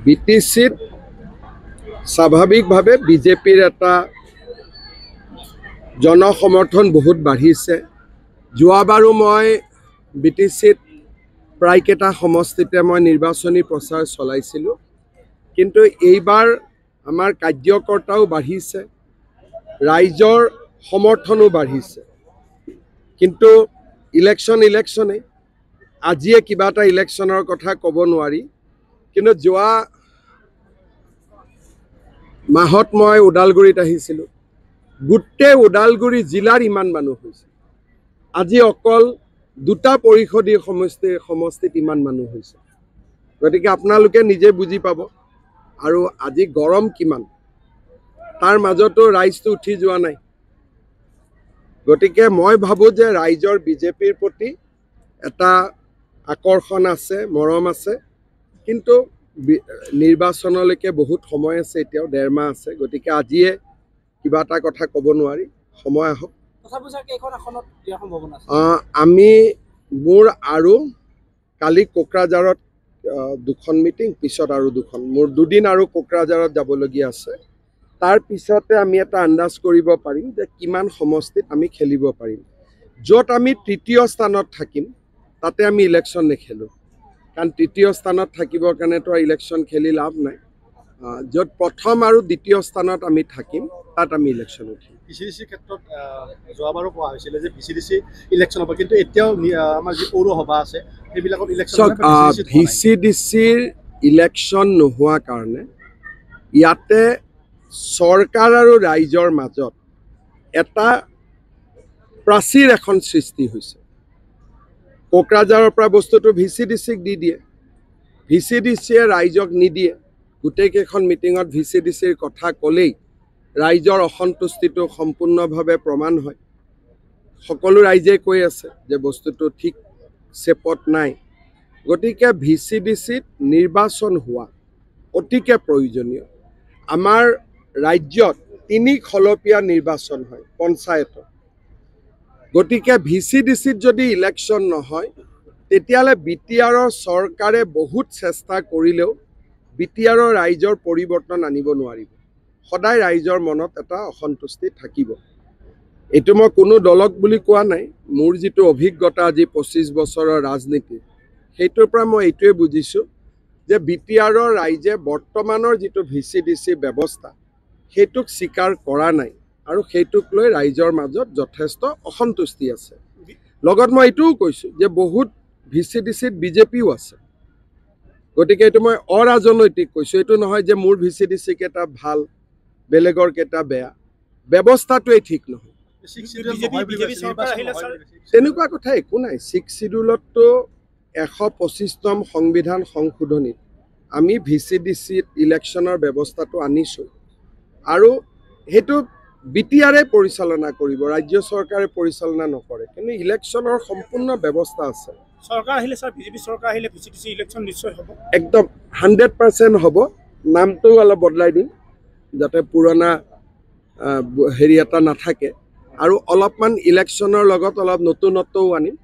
বিটিচিত স্বাভাৱিকভাৱে বিজেপিৰ এটা জনসমৰ্থন বহুত বাঢ়িছে। যোৱাবাৰো মই বিটিচিত প্ৰায়কেইটা সমষ্টিতে মই নিৰ্বাচনী প্ৰচাৰ চলাইছিলোঁ, কিন্তু এইবাৰ আমাৰ কাৰ্যকৰ্তাও বাঢ়িছে, ৰাইজৰ সমৰ্থনো বাঢ়িছে। কিন্তু ইলেকশ্যনেই আজিয়ে কিবা এটা ইলেকশ্যনৰ কথা ক'ব নোৱাৰি, কিন্তু যোৱা মাহত মই ওদালগুৰিত আহিছিলোঁ। গোটেই ওদালগুৰি জিলাৰ ইমান মানুহ হৈছে। আজি অকল দুটা পৰিষদীয় সমষ্টিত ইমান মানুহ হৈছে। গতিকে আপোনালোকে নিজে বুজি পাব। আৰু আজি গৰম কিমান, তাৰ মাজতো ৰাইজটো উঠি যোৱা নাই। গতিকে মই ভাবোঁ যে ৰাইজৰ বিজেপিৰ প্ৰতি এটা আকৰ্ষণ আছে, মৰম আছে, কিন্তু নিৰ্বাচনলৈকে বহুত সময় আছে, এতিয়াও 1.5 মাহ আছে। গতিকে আজিয়ে কিবা এটা কথা ক'ব নোৱাৰি, সময় আহক। আমি মোৰ আৰু কালি কোকৰাঝাৰত 2খন মিটিং, পিছত আৰু 2খন, মোৰ 2 দিন আৰু কোকৰাঝাৰত যাবলগীয়া আছে। তাৰ পিছতে আমি এটা আন্দাজ কৰিব পাৰিম যে কিমান সমষ্টিত আমি খেলিব পাৰিম। য'ত আমি 3য় স্থানত থাকিম তাতে আমি ইলেকশ্যন নেখেলোঁ, কাৰণ 3য় স্থানত থাকিবৰ কাৰণেতো ইলেকশ্যন খেলি লাভ নাই। য'ত 1ম আৰু 2য় স্থানত আমি থাকিম তাত আমি ইলেকশ্যন উঠিম। ভিচিডিচিৰ ক্ষেত্ৰত যোৱাবাৰো কোৱা হৈছিলে যে ভিচিডিচি ইলেকশ্যন হ'ব, কিন্তু এতিয়াও আমাৰ যি পৌৰসভা আছে সেইবিলাকত ইলেকশ্যন ভিচিডিচিৰ ইলেকশ্যন নোহোৱা কাৰণে ইয়াতে চৰকাৰ আৰু ৰাইজৰ মাজত এটা প্ৰাচীৰ এখন সৃষ্টি হৈছে। কোকৰাঝাৰৰ পৰা বস্তুটো ভিচিডিচিক দি দিয়ে, ভিচিডিচিয়ে ৰাইজক নিদিয়ে। গোটেইকেইখন মিটিঙত ভিচিডিচিৰ কথা ক'লেই ৰাইজৰ অসন্তুষ্টিটো সম্পূৰ্ণভাৱে প্ৰমাণ হয়। সকলো ৰাইজে কৈ আছে যে বস্তুটো ঠিক চেপত নাই। গতিকে ভিচিডিচিত নিৰ্বাচন হোৱা অতিকে প্ৰয়োজনীয়। আমাৰ ৰাজ্যত 3 খলপীয়া নিৰ্বাচন হয় পঞ্চায়তত। গতিকে ভিচিডিচিত যদি ইলেকশ্যন নহয়, তেতিয়াহ'লে বিটিআৰৰ চৰকাৰে বহুত চেষ্টা কৰিলেও বিটিআৰৰ ৰাইজৰ পৰিৱৰ্তন আনিব নোৱাৰিব। সদায় ৰাইজৰ মনত এটা অসন্তুষ্টি থাকিব। এইটো মই কোনো দলক বুলি কোৱা নাই, মোৰ যিটো অভিজ্ঞতা আজি 25 বছৰৰ ৰাজনীতি, সেইটোৰ পৰা মই এইটোৱে বুজিছোঁ যে বিটিআৰৰ ৰাইজে বৰ্তমানৰ যিটো ভিচিডিচি ব্যৱস্থা সেইটোক স্বীকাৰ কৰা নাই, আৰু সেইটোক লৈ ৰাইজৰ মাজত যথেষ্ট অসন্তুষ্টি আছে। লগত মই এইটোও কৈছোঁ যে বহুত ভিচিডিচিত বিজেপিও আছে। গতিকে এইটো মই অৰাজনৈতিক কৈছোঁ, এইটো নহয় যে মোৰ ভিচিডিচি কেইটা ভাল, বেলেগৰ কেইটা বেয়া। ব্যৱস্থাটোৱেই ঠিক নহয়, তেনেকুৱা কথা একো নাই। 6 শিডিউলততো 125তম সংবিধান সংশোধনীত আমি ভিচিডিচিত ইলেকশ্যনৰ ব্যৱস্থাটো আনিছোঁ, আৰু সেইটো বিটিআৰে পৰিচালনা কৰিব, ৰাজ্য চৰকাৰে পৰিচালনা নকৰে। কিন্তু ইলেকশ্যনৰ সম্পূৰ্ণ ব্যৱস্থা আছে। চৰকাৰ আহিলে ছাৰ, বিজেপি চৰকাৰ আহিলে ভিচিডিচি ইলেকশ্যন নিশ্চয় হ'ব, একদম 100% হ'ব। নামটো অলপ বদলাই দিম যাতে পুৰণা হেৰি এটা নাথাকে, আৰু অলপমান ইলেকশ্যনৰ লগত অলপ নতুনত্বও আনিম।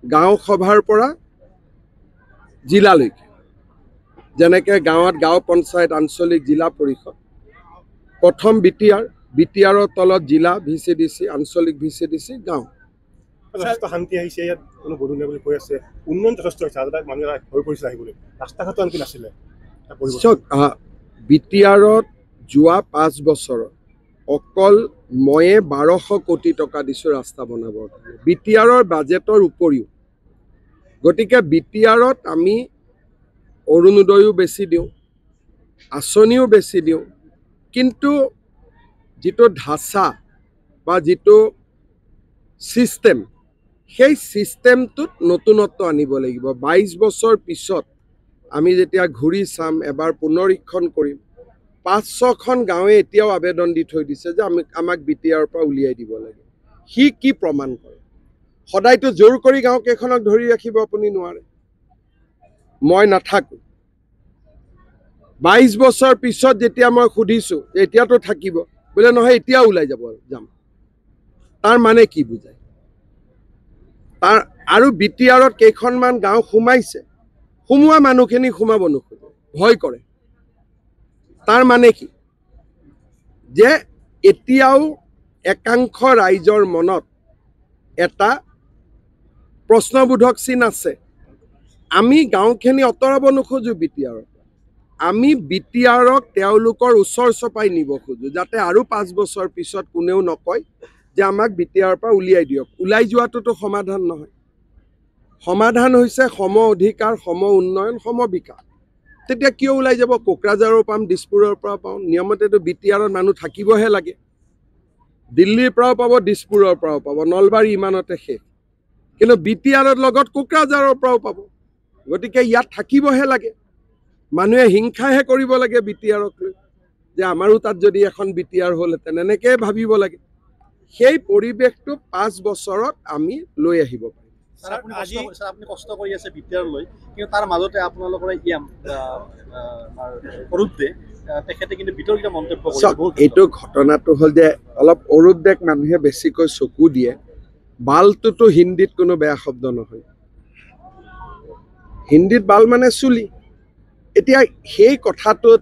গাঁও সভাৰ পৰা জিলালৈকে, যেনেকৈ গাঁৱত গাঁও পঞ্চায়ত, আঞ্চলিক জিলা পৰিষদ, প্ৰথম বিটিআৰৰ তলত জিলা ভিচিডিচি, আঞ্চলিক ভিচিডিচি, গাঁও। শান্তি আহিছে, ইয়াত কোনো বদলি বুলি কৈ আছে, উন্নয়ন যথেষ্ট হৈছে, মানুহে হৈ পৰিছে আহিবলৈ, ৰাস্তা ঘাটো আনকি নাছিলে। বিটিআৰত যোৱা 5 বছৰত অকল ময়ে 1200 কোটি টকা দিছোঁ ৰাস্তা বনাবৰ কাৰণে, বিটিআৰৰ বাজেটৰ উপৰিও। গতিকে বিটিআৰত আমি অৰুণোদয়ো বেছি দিওঁ, আঁচনিও বেছি দিওঁ, কিন্তু যিটো ঢাচা বা যিটো ছিষ্টেম, সেই ছিষ্টেমটোত নতুনত্ব আনিব লাগিব। 22 বছৰ পিছত আমি যেতিয়া ঘূৰি চাম, এবাৰ পুনৰীক্ষণ কৰিম, 500খন গাঁৱে এতিয়াও আবেদন দি থৈ দিছে যে আমাক বিটিআৰৰ পৰা উলিয়াই দিব লাগে। সি কি প্ৰমাণ কৰে? সদায়তো জোৰ কৰি গাঁওকেইখনক ধৰি ৰাখিব আপুনি নোৱাৰে। মই নাথাকোঁ, 22 বছৰ পিছত যেতিয়া মই সুধিছোঁ যে এতিয়াতো থাকিব, বোলে নহয় এতিয়া ওলাই যাম। তাৰ মানে কি বুজায়? আৰু বিটিআৰত কেইখনমান গাঁও সোমাইছে, সোমোৱা মানুহখিনি সোমাব নোখোজে, ভয় কৰে। তাৰ মানে কি যে এতিয়াও একাংশ ৰাইজৰ মনত এটা প্ৰশ্নবোধক চিন আছে। আমি গাঁওখিনি আঁতৰাব নোখোজো BTR, আমি BTRক তেওঁলোকৰ ওচৰ চপাই নিব খোজো, যাতে আৰু 5 বছৰ পিছত কোনেও নকয় যে আমাক BTR পৰা উলিয়াই দিয়ক। ওলাই যোৱাটোতো সমাধান নহয়। সমাধান হৈছে সম অধিকাৰ, সম উন্নয়ন, সম বিকাশ। তেতিয়া কিয় ওলাই যাব? কোকৰাঝাৰৰ পাম, দিছপুৰৰ পৰা পাওঁ। নিয়মতেতো BTRত মানুহ থাকিবহে লাগে। দিল্লীৰ পৰাও পাব, দিছপুৰৰ পৰাও পাব, নলবাৰী ইমানতে শেষ। কিন্তু BTRৰ লগত কোকৰাঝাৰৰ পৰাও পাব। গতিকে ইয়াত থাকিবহে লাগে। মানুহে হিংসাহে কৰিব লাগে BTRক লৈ, যে আমাৰো তাত যদি এখন BTR হ'লহেঁতেন, এনেকৈ ভাবিব লাগে। সেই পৰিৱেশটো 5 বছৰত আমি লৈ আহিব পাৰিম। আপুনি কষ্ট কৰি আছে BTR লৈ, কিন্তু তাৰ মাজতে আপোনালোকৰ অৰূপ দে তেখেতে কিন্তু বিতৰ্কিত মন্তব্য কৰিছে। এইটো ঘটনাটো হ'ল যে অলপ অৰূপ দেক মানুহে বেছিকৈ চকু দিয়ে। বালটোতো হিন্দীত কোনো বেয়া শব্দ নহয়। হিন্দীত বাল মানে চুলি। এতিয়া সেই কথাটোত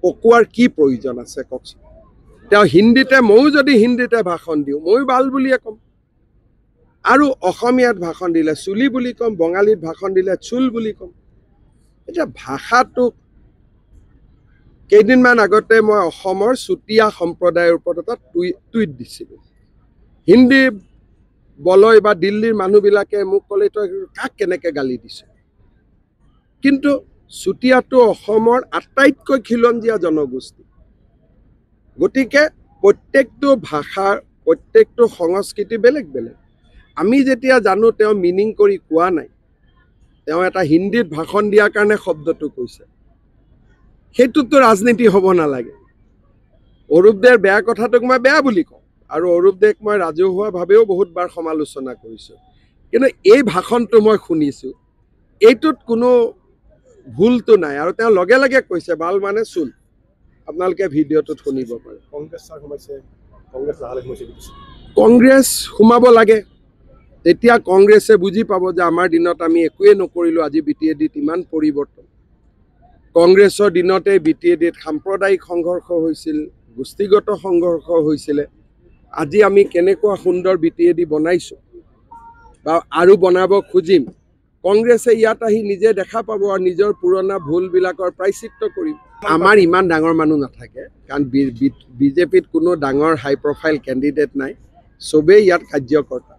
পকোৱাৰ কি প্ৰয়োজন আছে কওকচোন? তেওঁ হিন্দীতে, ময়ো যদি হিন্দীতে ভাষণ দিওঁ, ময়ো বাল বুলিয়ে ক'ম। আৰু অসমীয়াত ভাষণ দিলে চুলি বুলি ক'ম, বঙালীত ভাষণ দিলে চুল বুলি ক'ম। এতিয়া ভাষাটোক কেইদিনমান আগতে মই অসমৰ চুতীয়া সম্প্ৰদায়ৰ ওপৰত এটা টুইট দিছিলোঁ। হিন্দী বলয় বা দিল্লীৰ মানুহবিলাকে মোক ক'লে, তই কাক কেনেকৈ গালি দিছ? কিন্তু চুতীয়াটো অসমৰ আটাইতকৈ খিলঞ্জীয়া জনগোষ্ঠী। গতিকে প্ৰত্যেকটো ভাষাৰ, প্ৰত্যেকটো সংস্কৃতি বেলেগ বেলেগ। আমি যেতিয়া জানো তেওঁ মিনিং কৰি কোৱা নাই, তেওঁ এটা হিন্দীত ভাষণ দিয়াৰ কাৰণে শব্দটো কৈছে, সেইটোতো ৰাজনীতি হ'ব নালাগে। অৰূপ দেৰ বেয়া কথাটোক মই বেয়া বুলি কওঁ, আৰু অৰূপ দেক মই ৰাজহুৱাভাৱেও বহুতবাৰ সমালোচনা কৰিছোঁ। কিন্তু এই ভাষণটো মই শুনিছোঁ, এইটোত কোনো ভুলটো নাই। আৰু তেওঁ লগে লগে কৈছে বাল মানে চুল। আপোনালোকে ভিডিঅ'টোত শুনিব পাৰে। কংগ্ৰেছ সোমাব লাগে, তেতিয়া কংগ্ৰেছে বুজি পাব যে আমাৰ দিনত আমি একোৱেই নকৰিলোঁ, আজি BTADত ইমান পৰিৱৰ্তন। কংগ্ৰেছৰ দিনতে BTADত সাম্প্ৰদায়িক সংঘৰ্ষ হৈছিল, গোষ্ঠীগত সংঘৰ্ষ হৈছিলে। আজি আমি কেনেকুৱা সুন্দৰ BTAD বনাইছোঁ বা আৰু বনাব খুজিম। কংগ্ৰেছে ইয়াত আহি নিজে দেখা পাব আৰু নিজৰ পুৰণা ভুলবিলাকৰ প্ৰায়চিত্ত কৰিব। আমাৰ ইমান ডাঙৰ মানুহ নাথাকে, কাৰণ BJPত কোনো ডাঙৰ হাই প্ৰফাইল কেণ্ডিডেট নাই, চবেই ইয়াত কাৰ্যকৰ্তা।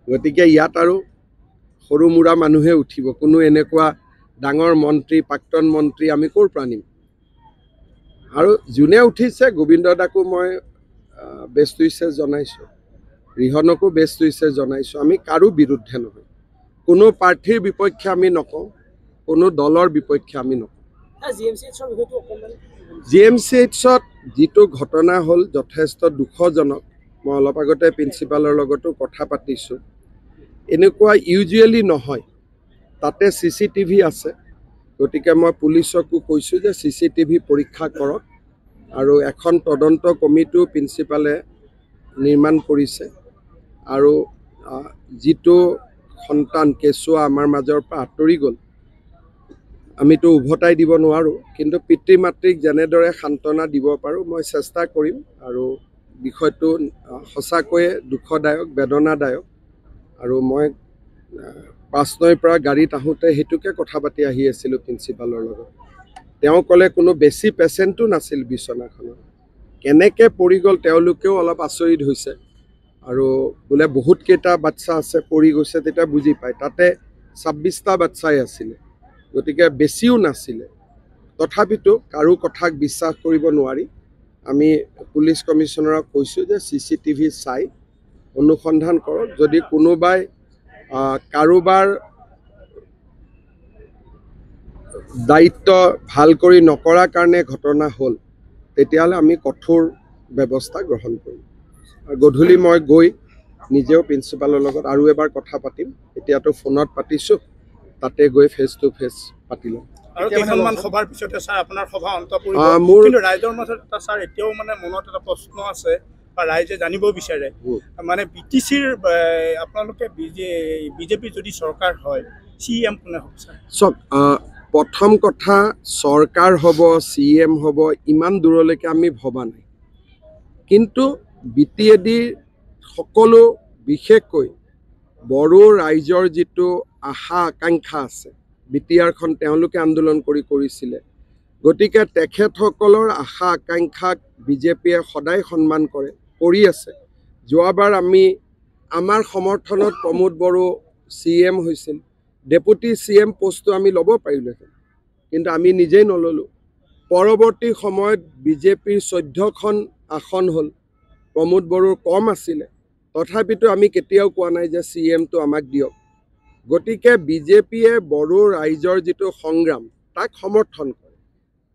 গতিকে ইয়াত আৰু সৰু মূৰা মানুহে উঠিব, কোনো এনেকুৱা ডাঙৰ মন্ত্ৰী, প্ৰাক্তন মন্ত্ৰী আমি ক'ৰ পৰা নিম? আৰু যোনে উঠিছে, গোবিন্দ দাকো মই বেষ্ট উইচেছ জনাইছোঁ, ৰিহনকো বেষ্ট উইচেছ জনাইছোঁ। আমি কাৰো বিৰুদ্ধে নহয়, কোনো প্ৰাৰ্থীৰ বিপক্ষে আমি নকওঁ, কোনো দলৰ বিপক্ষে আমি নকওঁ। GMCHত যিটো ঘটনা হ'ল যথেষ্ট দুখজনক। মই অলপ আগতে প্ৰিন্সিপালৰ লগতো কথা পাতিছোঁ। এনেকুৱা ইউজুৱেলি নহয়, তাতে CCTV আছে। গতিকে মই পুলিচকো কৈছোঁ যে CCTV পৰীক্ষা কৰক, আৰু এখন তদন্ত কমিটিও প্ৰিন্সিপালে নিৰ্মাণ কৰিছে। আৰু যিটো সন্তান কেঁচুৱা আমাৰ মাজৰ পৰা আঁতৰি গ'ল, আমিতো উভতাই দিব নোৱাৰোঁ, কিন্তু পিতৃ মাতৃক যেনেদৰে সান্তনা দিব পাৰোঁ মই চেষ্টা কৰিম। আৰু বিষয়টো সঁচাকৈয়ে দুখদায়ক, বেদনাদায়ক। আৰু মই 5 নৈৰ পৰা গাড়ীত আহোঁতে সেইটোকে কথা পাতি আহি আছিলোঁ প্ৰিন্সিপালৰ লগত। তেওঁ ক'লে কোনো বেছি পেচেণ্টো নাছিল বিচনাখনত, কেনেকৈ পৰি গ'ল তেওঁলোকেও অলপ আচৰিত হৈছে। আৰু বোলে বহুতকেইটা বাচ্চা আছে পৰি গৈছে, তেতিয়া বুজি পায়। তাতে 26টা বাচ্চাই আছিলে, গতিকে বেছিও নাছিলে। তথাপিতো কাৰো কথাক বিশ্বাস কৰিব নোৱাৰি। আমি পুলিচ কমিশ্যনাৰক কৈছোঁ যে CCTV চাই অনুসন্ধান কৰক, যদি কোনোবাই কাৰোবাৰ দায়িত্ব ভাল কৰি নকৰাৰ কাৰণে ঘটনা হ'ল, তেতিয়াহ'লে আমি কঠোৰ ব্যৱস্থা গ্ৰহণ কৰিম। আৰু গধূলি মই গৈ নিজেও প্ৰিন্সিপালৰ লগত আৰু এবাৰ কথা পাতিম। এতিয়াতো ফোনত পাতিছোঁ, তাতে গৈ ফেচ টু ফেচ পাতি ল'ম। আৰু কেইখনমান সভাৰ পিছতে ছাৰ আপোনাৰ সভা অন্ত পৰিব, কিন্তু ৰাইজৰ মাজত এটা ছাৰ এতিয়াও মানে মনত এটা প্ৰশ্ন আছে বা ৰাইজে জানিব বিচাৰে, মানে BTCৰ আপোনালোকে BJP যদি চৰকাৰ হয়, CM কোনে হ'ব ছাৰ? চাওক, প্ৰথম কথা চৰকাৰ হ'ব CM হ'ব ইমান দূৰলৈকে আমি ভবা নাই কিন্তু BTADৰ সকলো বিশেষকৈ বড়ো ৰাইজৰ যিটো আশা আকাংক্ষা আছে BTRখন তেওঁলোকে আন্দোলন কৰিছিলে গতিকে তেখেতসকলৰ আশা আকাংক্ষাক বিজেপিয়ে সদায় সন্মান কৰি আছে যোৱাবাৰ আমি আমাৰ সমৰ্থনত প্ৰমোদ বড়ো CM হৈছিল ডেপুটি CM পোষ্টটো আমি ল'ব পাৰিলোহেঁতেন কিন্তু আমি নিজেই নল'লোঁ পৰৱৰ্তী সময়ত বিজেপিৰ 14খন আসন হ'ল প্ৰমোদ বড়োৰ কম আছিলে তথাপিতো আমি কেতিয়াও কোৱা নাই যে CMটো আমাক দিয়ক গতিকে বিজেপিয়ে বড়ো ৰাইজৰ যিটো সংগ্ৰাম তাক সমৰ্থন কৰে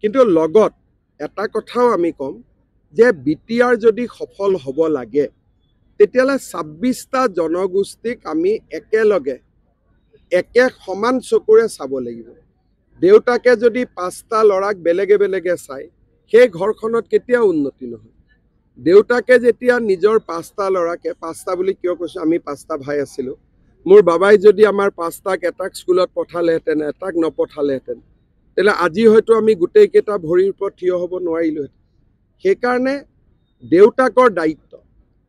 কিন্তু লগত এটা কথাও আমি ক'ম যে BTR যদি সফল হ'ব লাগে তেতিয়াহ'লে 26টা জনগোষ্ঠীক আমি একেলগে একে সমান চকুৰে চাব লাগিব দেউতাকে যদি 5টা ল'ৰাক বেলেগে বেলেগে চায় সেই ঘৰখনত কেতিয়াও উন্নতি নহয় দেউতাকে যেতিয়া নিজৰ 5টা ল'ৰাকে 5টা বুলি কিয় কৈছোঁ আমি 5টা ভাই আছিলোঁ মোৰ বাবাই যদি আমাৰ 5টাক এটাক স্কুলত পঠালেহেঁতেন এটাক নপঠালেহেঁতেন তেতিয়াহ'লে আজি হয়তো আমি গোটেইকেইটা ভৰিৰ ওপৰত থিয় হ'ব নোৱাৰিলোহেঁতেন সেইকাৰণে দেউতাকৰ দায়িত্ব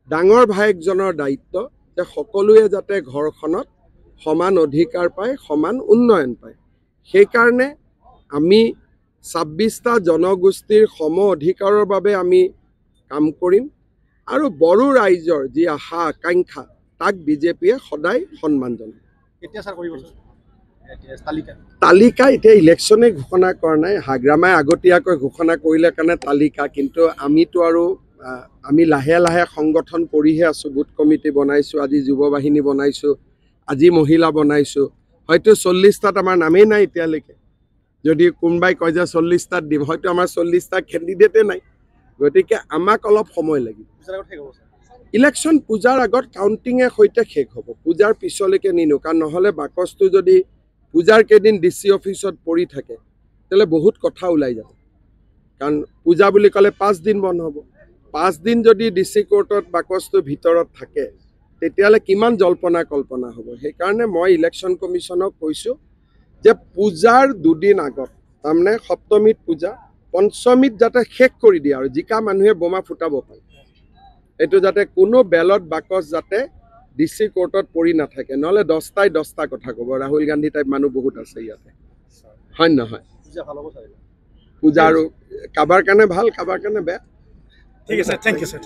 ডাঙৰ ভায়েকজনৰ দায়িত্ব যে সকলোৱে যাতে ঘৰখনত সমান অধিকাৰ পায় সমান উন্নয়ন পায় সেইকাৰণে আমি 26টা জনগোষ্ঠীৰ সম অধিকাৰৰ বাবে আমি কাম কৰিম আৰু বড়ো ৰাইজৰ যি আশা আকাংক্ষা তাক বিজেপিয়ে সদায় সন্মান জনায় কেতিয়া ছাৰ কৰিব তালিকা এতিয়া ইলেকশ্যনে ঘোষণা কৰা নাই হাগ্ৰামাই আগতীয়াকৈ ঘোষণা কৰিলে কাৰণে তালিকা কিন্তু আমিতো আৰু আমি লাহে লাহে সংগঠন কৰিহে আছোঁ বুথ কমিটি বনাইছোঁ আজি যুৱ বাহিনী বনাইছোঁ আজি মহিলা বনাইছোঁ হয়তো 40টাত আমাৰ নামেই নাই এতিয়ালৈকে যদি কোনোবাই কয় যে 40টাত দিম হয়তো আমাৰ 40টা কেণ্ডিডেটে নাই গতিকে আমাক অলপ সময় লাগিব ইলেকশ্যন পূজাৰ আগত কাউণ্টিঙে সৈতে শেষ হ'ব পূজাৰ পিছলৈকে নিনো কাৰণ নহ'লে বাকচটো যদি পূজাৰ কেইদিন DC অফিচত পৰি থাকে তেতিয়াহ'লে বহুত কথা ওলাই যাব কাৰণ পূজা বুলি ক'লে 5 দিন বন্ধ হ'ব 5 দিন যদি DC কোৰ্টত বাকচটো ভিতৰত থাকে তেতিয়াহ'লে কিমান জল্পনা কল্পনা হ'ব সেইকাৰণে মই ইলেকশ্যন কমিশ্যনক কৈছোঁ যে পূজাৰ 2 দিন আগত তাৰমানে সপ্তমীত পূজা পঞ্চমীত যাতে শেষ কৰি দিয়ে আৰু জিকা মানুহে বোমা ফুটাব পাৰে এইটো যাতে কোনো বেলট বাকচ যাতে DC কোৰ্টত পৰি নাথাকে নহ'লে 10টাই 10টা কথা ক'ব ৰাহুল গান্ধী টাইপ মানুহ বহুত আছে ইয়াতে হয় নহয় পূজা আৰু কাৰোবাৰ কাৰণে ভাল কাৰোবাৰ কাৰণে বেয়া ঠিক আছে থেংক ইউ ছাৰ